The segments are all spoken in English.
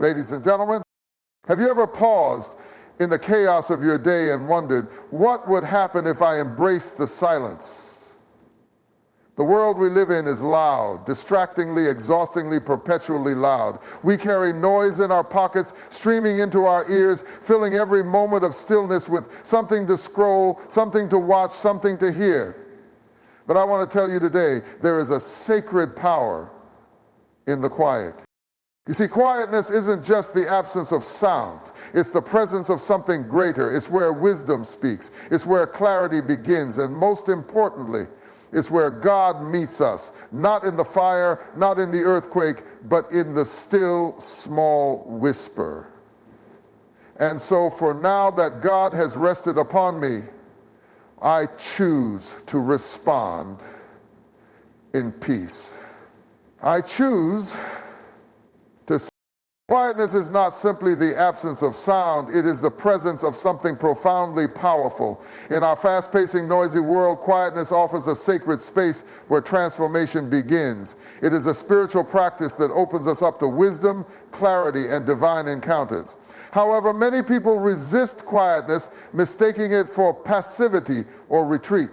Ladies and gentlemen, have you ever paused in the chaos of your day and wondered, what would happen if I embraced the silence? The world we live in is loud, distractingly, exhaustingly, perpetually loud. We carry noise in our pockets, streaming into our ears, filling every moment of stillness with something to scroll, something to watch, something to hear. But I want to tell you today, there is a sacred power in the quiet. You see, quietness isn't just the absence of sound. It's the presence of something greater. It's where wisdom speaks. It's where clarity begins. And most importantly, it's where God meets us, not in the fire, not in the earthquake, but in the still, small whisper. And so for now that God has rested upon me, I choose to respond in peace. I choose to. Quietness is not simply the absence of sound, it is the presence of something profoundly powerful. In our fast-pacing, noisy world, quietness offers a sacred space where transformation begins. It is a spiritual practice that opens us up to wisdom, clarity, and divine encounters. However, many people resist quietness, mistaking it for passivity or retreat.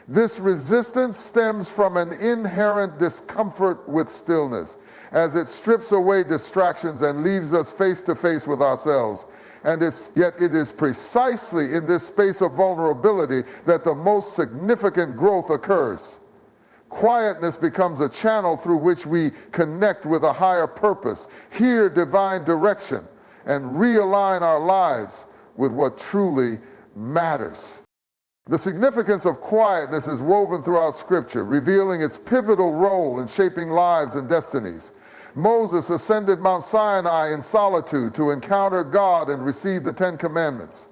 This resistance stems from an inherent discomfort with stillness, as it strips away distractions and leaves us face to face with ourselves. And yet it is precisely in this space of vulnerability that the most significant growth occurs. Quietness becomes a channel through which we connect with a higher purpose, hear divine direction, and realign our lives with what truly matters. The significance of quietness is woven throughout Scripture, revealing its pivotal role in shaping lives and destinies. Moses ascended Mount Sinai in solitude to encounter God and receive the Ten Commandments.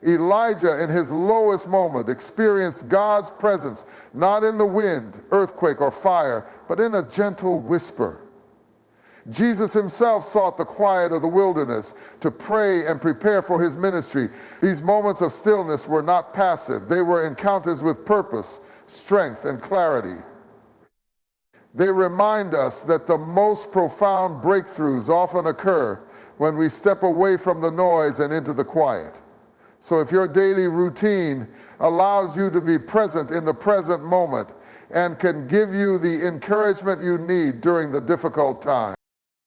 Elijah, in his lowest moment, experienced God's presence, not in the wind, earthquake, or fire, but in a gentle whisper. Jesus himself sought the quiet of the wilderness to pray and prepare for his ministry. These moments of stillness were not passive. They were encounters with purpose, strength, and clarity. They remind us that the most profound breakthroughs often occur when we step away from the noise and into the quiet. So if your daily routine allows you to be present in the present moment and can give you the encouragement you need during the difficult time.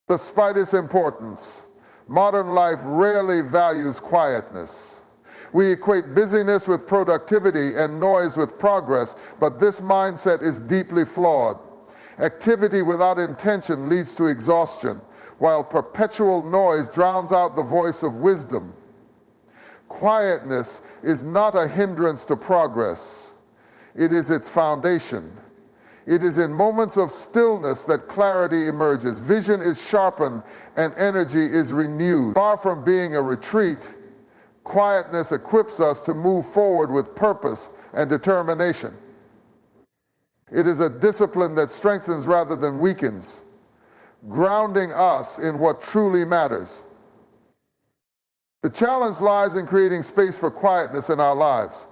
Despite its importance, modern life rarely values quietness. We equate busyness with productivity and noise with progress, but this mindset is deeply flawed. Activity without intention leads to exhaustion, while perpetual noise drowns out the voice of wisdom. Quietness is not a hindrance to progress. It is its foundation. It is in moments of stillness that clarity emerges, vision is sharpened, and energy is renewed. Far from being a retreat, quietness equips us to move forward with purpose and determination. It is a discipline that strengthens rather than weakens, grounding us in what truly matters. The challenge lies in creating space for quietness in our lives.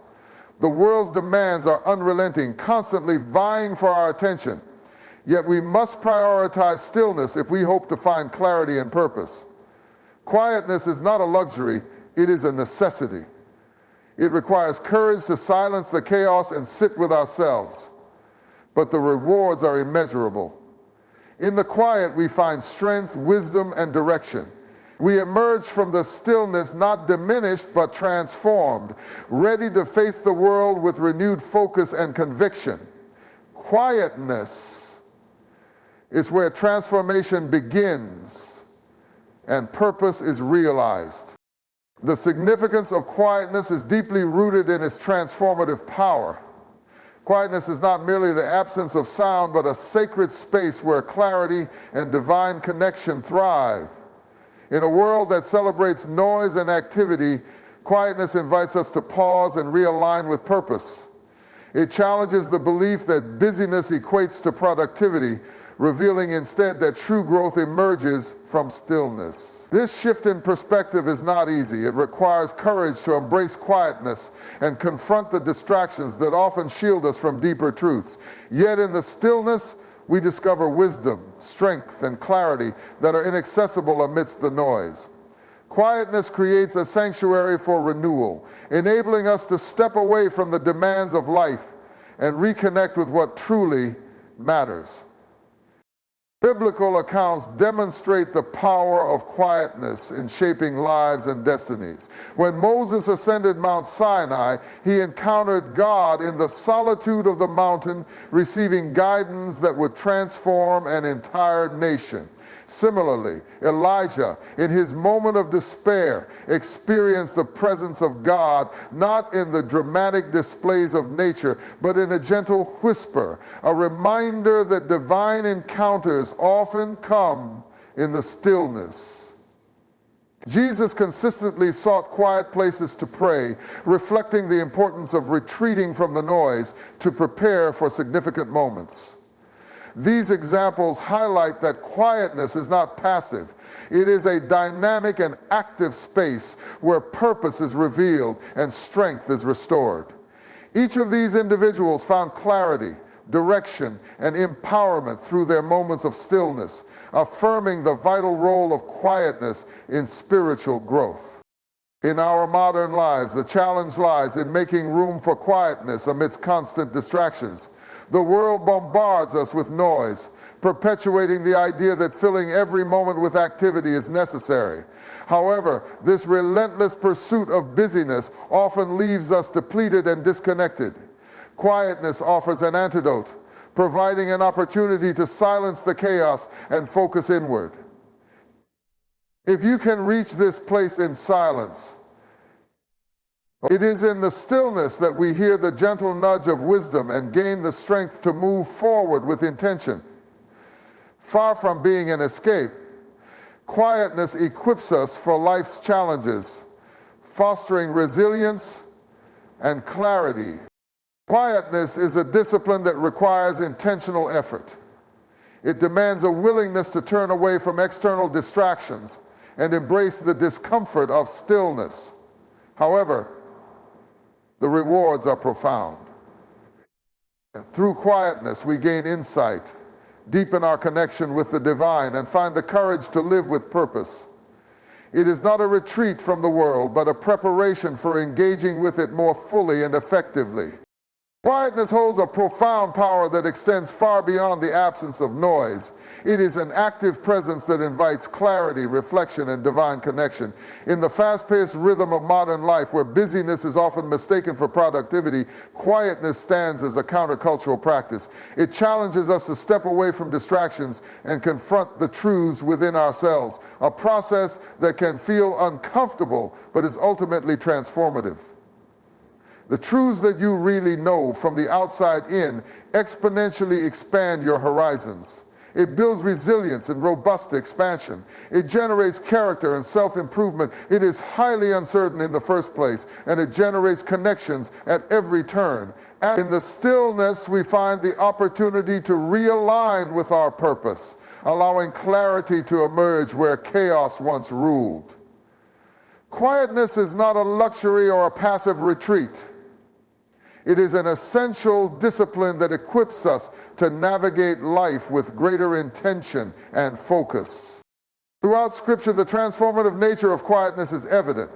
The world's demands are unrelenting, constantly vying for our attention. Yet we must prioritize stillness if we hope to find clarity and purpose. Quietness is not a luxury, it is a necessity. It requires courage to silence the chaos and sit with ourselves. But the rewards are immeasurable. In the quiet, we find strength, wisdom, and direction. We emerge from the stillness not diminished but transformed, ready to face the world with renewed focus and conviction. Quietness is where transformation begins and purpose is realized. The significance of quietness is deeply rooted in its transformative power. Quietness is not merely the absence of sound, but a sacred space where clarity and divine connection thrive. In a world that celebrates noise and activity, quietness invites us to pause and realign with purpose. It challenges the belief that busyness equates to productivity, revealing instead that true growth emerges from stillness. This shift in perspective is not easy. It requires courage to embrace quietness and confront the distractions that often shield us from deeper truths. Yet in the stillness, we discover wisdom, strength, and clarity that are inaccessible amidst the noise. Quietness creates a sanctuary for renewal, enabling us to step away from the demands of life and reconnect with what truly matters. Biblical accounts demonstrate the power of quietness in shaping lives and destinies. When Moses ascended Mount Sinai, he encountered God in the solitude of the mountain, receiving guidance that would transform an entire nation. Similarly, Elijah, in his moment of despair, experienced the presence of God not in the dramatic displays of nature, but in a gentle whisper, a reminder that divine encounters often come in the stillness. Jesus consistently sought quiet places to pray, reflecting the importance of retreating from the noise to prepare for significant moments. These examples highlight that quietness is not passive. It is a dynamic and active space where purpose is revealed and strength is restored. Each of these individuals found clarity, direction, and empowerment through their moments of stillness, affirming the vital role of quietness in spiritual growth. In our modern lives, the challenge lies in making room for quietness amidst constant distractions. The world bombards us with noise, perpetuating the idea that filling every moment with activity is necessary. However, this relentless pursuit of busyness often leaves us depleted and disconnected. Quietness offers an antidote, providing an opportunity to silence the chaos and focus inward. If you can reach this place in silence, it is in the stillness that we hear the gentle nudge of wisdom and gain the strength to move forward with intention. Far from being an escape, quietness equips us for life's challenges, fostering resilience and clarity. Quietness is a discipline that requires intentional effort. It demands a willingness to turn away from external distractions and embrace the discomfort of stillness. However, the rewards are profound. Through quietness, we gain insight, deepen our connection with the divine, and find the courage to live with purpose. It is not a retreat from the world, but a preparation for engaging with it more fully and effectively. Quietness holds a profound power that extends far beyond the absence of noise. It is an active presence that invites clarity, reflection, and divine connection. In the fast-paced rhythm of modern life, where busyness is often mistaken for productivity, quietness stands as a countercultural practice. It challenges us to step away from distractions and confront the truths within ourselves, a process that can feel uncomfortable but is ultimately transformative. The truths that you really know from the outside in exponentially expand your horizons. It builds resilience and robust expansion. It generates character and self-improvement. It is highly uncertain in the first place, and it generates connections at every turn. And in the stillness, we find the opportunity to realign with our purpose, allowing clarity to emerge where chaos once ruled. Quietness is not a luxury or a passive retreat. It is an essential discipline that equips us to navigate life with greater intention and focus. Throughout Scripture, the transformative nature of quietness is evident.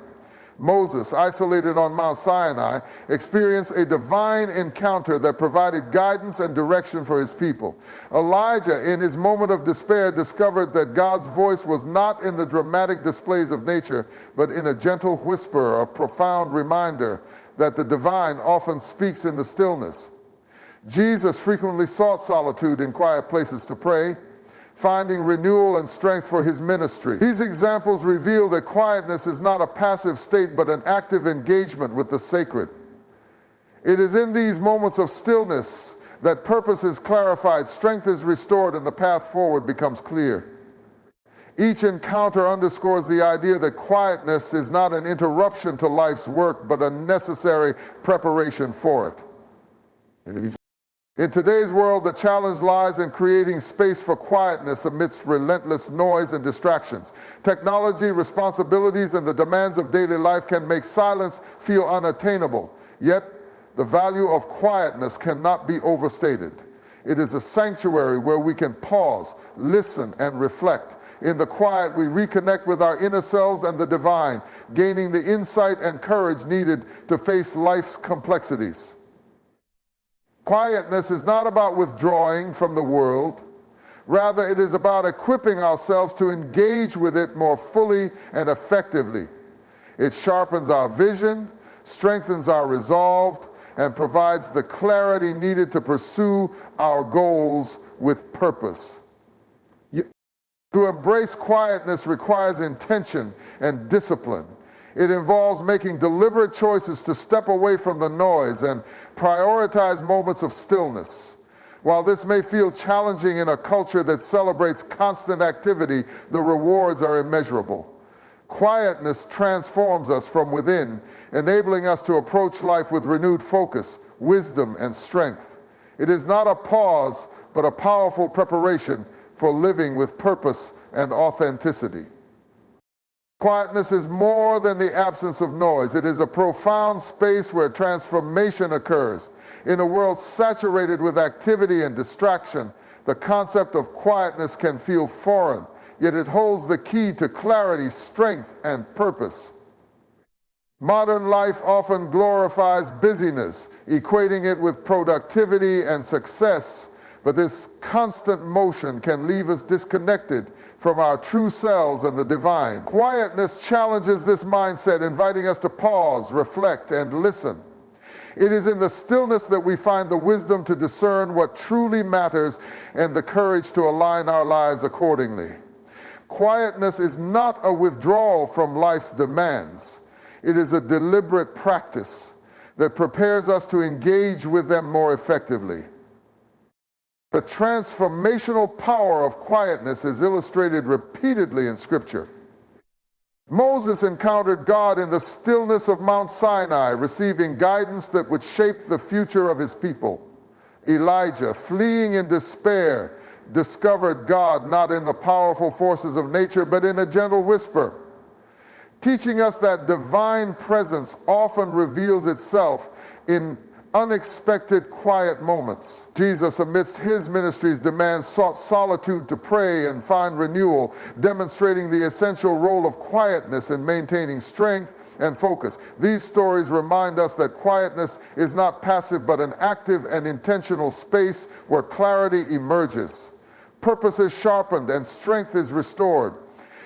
Moses, isolated on Mount Sinai, experienced a divine encounter that provided guidance and direction for his people. Elijah, in his moment of despair, discovered that God's voice was not in the dramatic displays of nature, but in a gentle whisper, a profound reminder that the divine often speaks in the stillness. Jesus frequently sought solitude in quiet places to pray, finding renewal and strength for his ministry. These examples reveal that quietness is not a passive state, but an active engagement with the sacred. It is in these moments of stillness that purpose is clarified, strength is restored, and the path forward becomes clear. Each encounter underscores the idea that quietness is not an interruption to life's work, but a necessary preparation for it. In today's world, the challenge lies in creating space for quietness amidst relentless noise and distractions. Technology, responsibilities, and the demands of daily life can make silence feel unattainable. Yet, the value of quietness cannot be overstated. It is a sanctuary where we can pause, listen, and reflect. In the quiet, we reconnect with our inner selves and the divine, gaining the insight and courage needed to face life's complexities. Quietness is not about withdrawing from the world. Rather, it is about equipping ourselves to engage with it more fully and effectively. It sharpens our vision, strengthens our resolve, and provides the clarity needed to pursue our goals with purpose. To embrace quietness requires intention and discipline. It involves making deliberate choices to step away from the noise and prioritize moments of stillness. While this may feel challenging in a culture that celebrates constant activity, the rewards are immeasurable. Quietness transforms us from within, enabling us to approach life with renewed focus, wisdom, and strength. It is not a pause, but a powerful preparation for living with purpose and authenticity. Quietness is more than the absence of noise. It is a profound space where transformation occurs. In a world saturated with activity and distraction, the concept of quietness can feel foreign, yet it holds the key to clarity, strength, and purpose. Modern life often glorifies busyness, equating it with productivity and success, but this constant motion can leave us disconnected from our true selves and the divine. Quietness challenges this mindset, inviting us to pause, reflect, and listen. It is in the stillness that we find the wisdom to discern what truly matters and the courage to align our lives accordingly. Quietness is not a withdrawal from life's demands. It is a deliberate practice that prepares us to engage with them more effectively. The transformational power of quietness is illustrated repeatedly in Scripture. Moses encountered God in the stillness of Mount Sinai, receiving guidance that would shape the future of his people. Elijah, fleeing in despair, discovered God not in the powerful forces of nature, but in a gentle whisper, teaching us that divine presence often reveals itself in unexpected quiet moments. Jesus, amidst his ministry's demands, sought solitude to pray and find renewal, demonstrating the essential role of quietness in maintaining strength and focus. These stories remind us that quietness is not passive, but an active and intentional space where clarity emerges, purpose is sharpened, and strength is restored.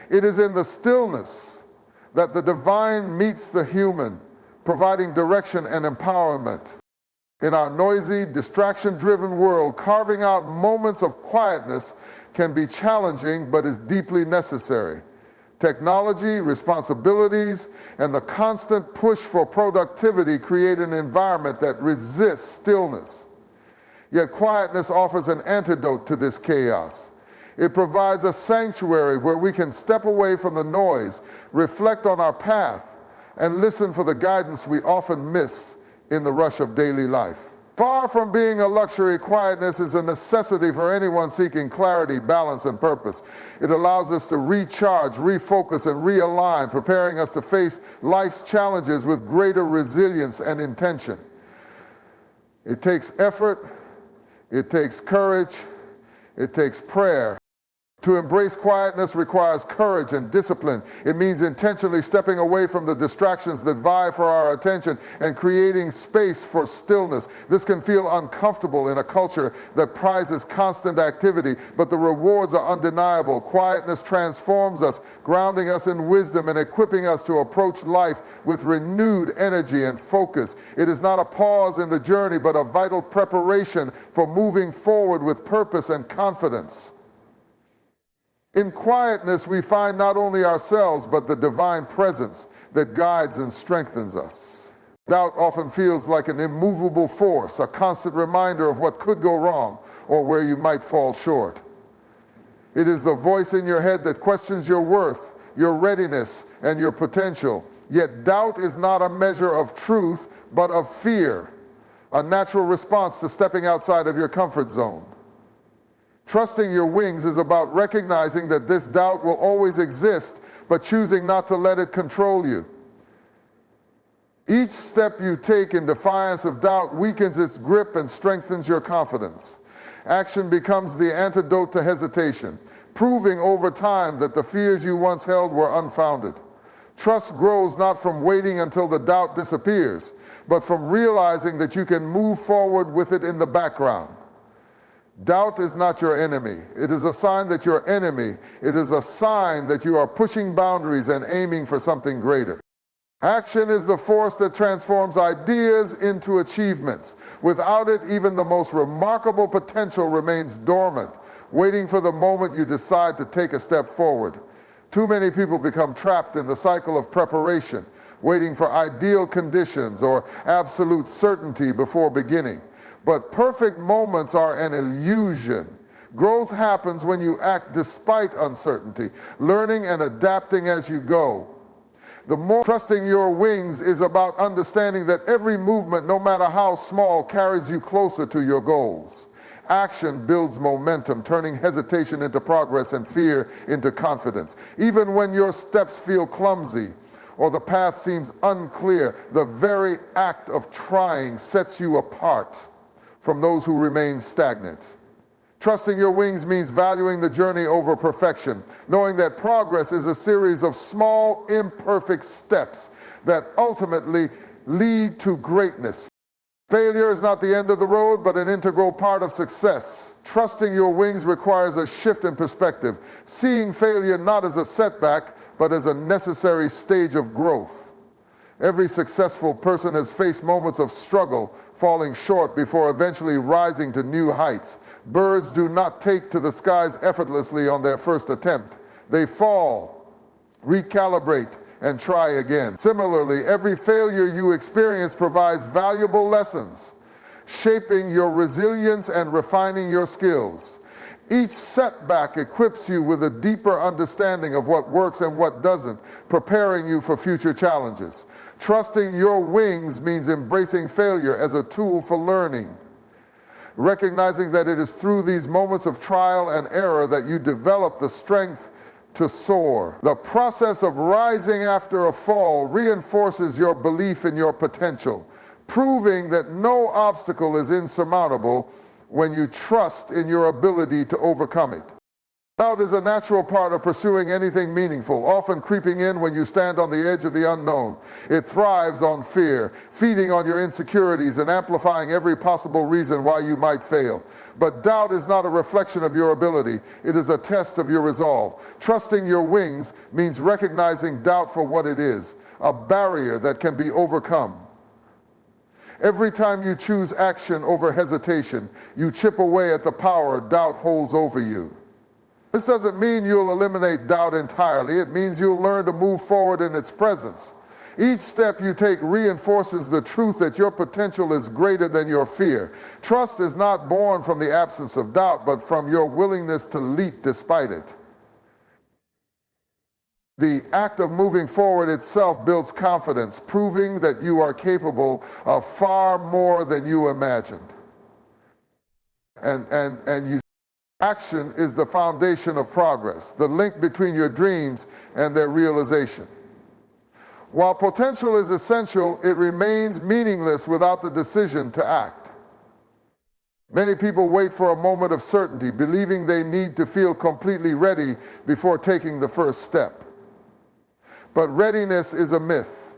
It is in the stillness that the divine meets the human, providing direction and empowerment. In our noisy, distraction-driven world, carving out moments of quietness can be challenging, but is deeply necessary. Technology, responsibilities, and the constant push for productivity create an environment that resists stillness. Yet quietness offers an antidote to this chaos. It provides a sanctuary where we can step away from the noise, reflect on our path, and listen for the guidance we often miss in the rush of daily life. Far from being a luxury, quietness is a necessity for anyone seeking clarity, balance, and purpose. It allows us to recharge, refocus, and realign, preparing us to face life's challenges with greater resilience and intention. It takes effort, it takes courage, it takes prayer. To embrace quietness requires courage and discipline. It means intentionally stepping away from the distractions that vie for our attention and creating space for stillness. This can feel uncomfortable in a culture that prizes constant activity, but the rewards are undeniable. Quietness transforms us, grounding us in wisdom and equipping us to approach life with renewed energy and focus. It is not a pause in the journey, but a vital preparation for moving forward with purpose and confidence. In quietness, we find not only ourselves, but the divine presence that guides and strengthens us. Doubt often feels like an immovable force, a constant reminder of what could go wrong or where you might fall short. It is the voice in your head that questions your worth, your readiness, and your potential. Yet doubt is not a measure of truth, but of fear, a natural response to stepping outside of your comfort zone. Trusting your wings is about recognizing that this doubt will always exist, but choosing not to let it control you. Each step you take in defiance of doubt weakens its grip and strengthens your confidence. Action becomes the antidote to hesitation, proving over time that the fears you once held were unfounded. Trust grows not from waiting until the doubt disappears, but from realizing that you can move forward with it in the background. Doubt is not your enemy. It is a sign that your enemy. It is a sign that you are pushing boundaries and aiming for something greater. Action is the force that transforms ideas into achievements. Without it, even the most remarkable potential remains dormant, waiting for the moment you decide to take a step forward. Too many people become trapped in the cycle of preparation, waiting for ideal conditions or absolute certainty before beginning. But perfect moments are an illusion. Growth happens when you act despite uncertainty, learning and adapting as you go. The more trusting your wings is about understanding that every movement, no matter how small, carries you closer to your goals. Action builds momentum, turning hesitation into progress and fear into confidence. Even when your steps feel clumsy or the path seems unclear, the very act of trying sets you apart from those who remain stagnant. Trusting your wings means valuing the journey over perfection, knowing that progress is a series of small, imperfect steps that ultimately lead to greatness. Failure is not the end of the road, but an integral part of success. Trusting your wings requires a shift in perspective, seeing failure not as a setback, but as a necessary stage of growth. Every successful person has faced moments of struggle, falling short before eventually rising to new heights. Birds do not take to the skies effortlessly on their first attempt. They fall, recalibrate, and try again. Similarly, every failure you experience provides valuable lessons, shaping your resilience and refining your skills. Each setback equips you with a deeper understanding of what works and what doesn't, preparing you for future challenges. Trusting your wings means embracing failure as a tool for learning, recognizing that it is through these moments of trial and error that you develop the strength to soar. The process of rising after a fall reinforces your belief in your potential, proving that no obstacle is insurmountable when you trust in your ability to overcome it. Doubt is a natural part of pursuing anything meaningful, often creeping in when you stand on the edge of the unknown. It thrives on fear, feeding on your insecurities and amplifying every possible reason why you might fail. But doubt is not a reflection of your ability. It is a test of your resolve. Trusting your wings means recognizing doubt for what it is, a barrier that can be overcome. Every time you choose action over hesitation, you chip away at the power doubt holds over you. This doesn't mean you'll eliminate doubt entirely. It means you'll learn to move forward in its presence. Each step you take reinforces the truth that your potential is greater than your fear. Trust is not born from the absence of doubt, but from your willingness to leap despite it. The act of moving forward itself builds confidence, proving that you are capable of far more than you imagined. Action is the foundation of progress, the link between your dreams and their realization. While potential is essential, it remains meaningless without the decision to act. Many people wait for a moment of certainty, believing they need to feel completely ready before taking the first step. But readiness is a myth.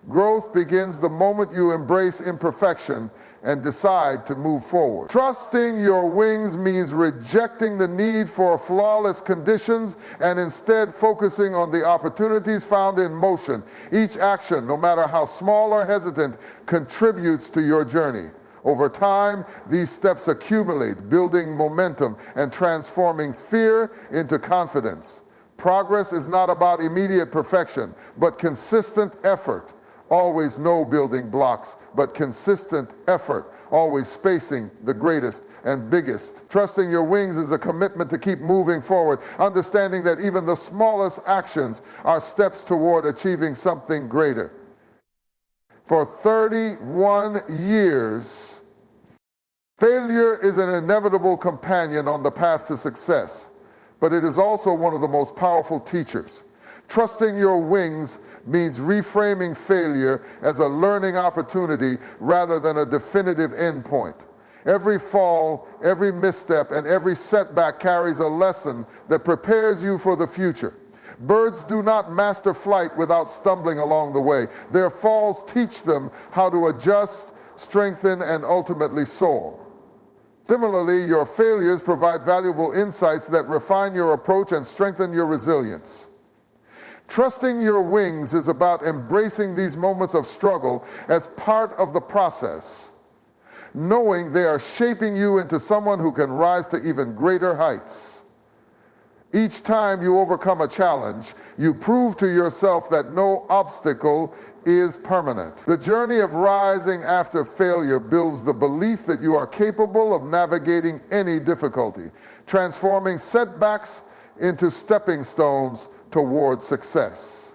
Growth begins the moment you embrace imperfection and decide to move forward. Trusting your wings means rejecting the need for flawless conditions and instead focusing on the opportunities found in motion. Each action, no matter how small or hesitant, contributes to your journey. Over time, these steps accumulate, building momentum and transforming fear into confidence. Progress is not about immediate perfection, but consistent effort. Always no building blocks, but consistent effort, always spacing the greatest and biggest. Trusting your wings is a commitment to keep moving forward, understanding that even the smallest actions are steps toward achieving something greater. For 31 years, failure is an inevitable companion on the path to success, but it is also one of the most powerful teachers. Trusting your wings means reframing failure as a learning opportunity rather than a definitive endpoint. Every fall, every misstep, and every setback carries a lesson that prepares you for the future. Birds do not master flight without stumbling along the way. Their falls teach them how to adjust, strengthen, and ultimately soar. Similarly, your failures provide valuable insights that refine your approach and strengthen your resilience. Trusting your wings is about embracing these moments of struggle as part of the process, knowing they are shaping you into someone who can rise to even greater heights. Each time you overcome a challenge, you prove to yourself that no obstacle is permanent. The journey of rising after failure builds the belief that you are capable of navigating any difficulty, transforming setbacks into stepping stones toward success.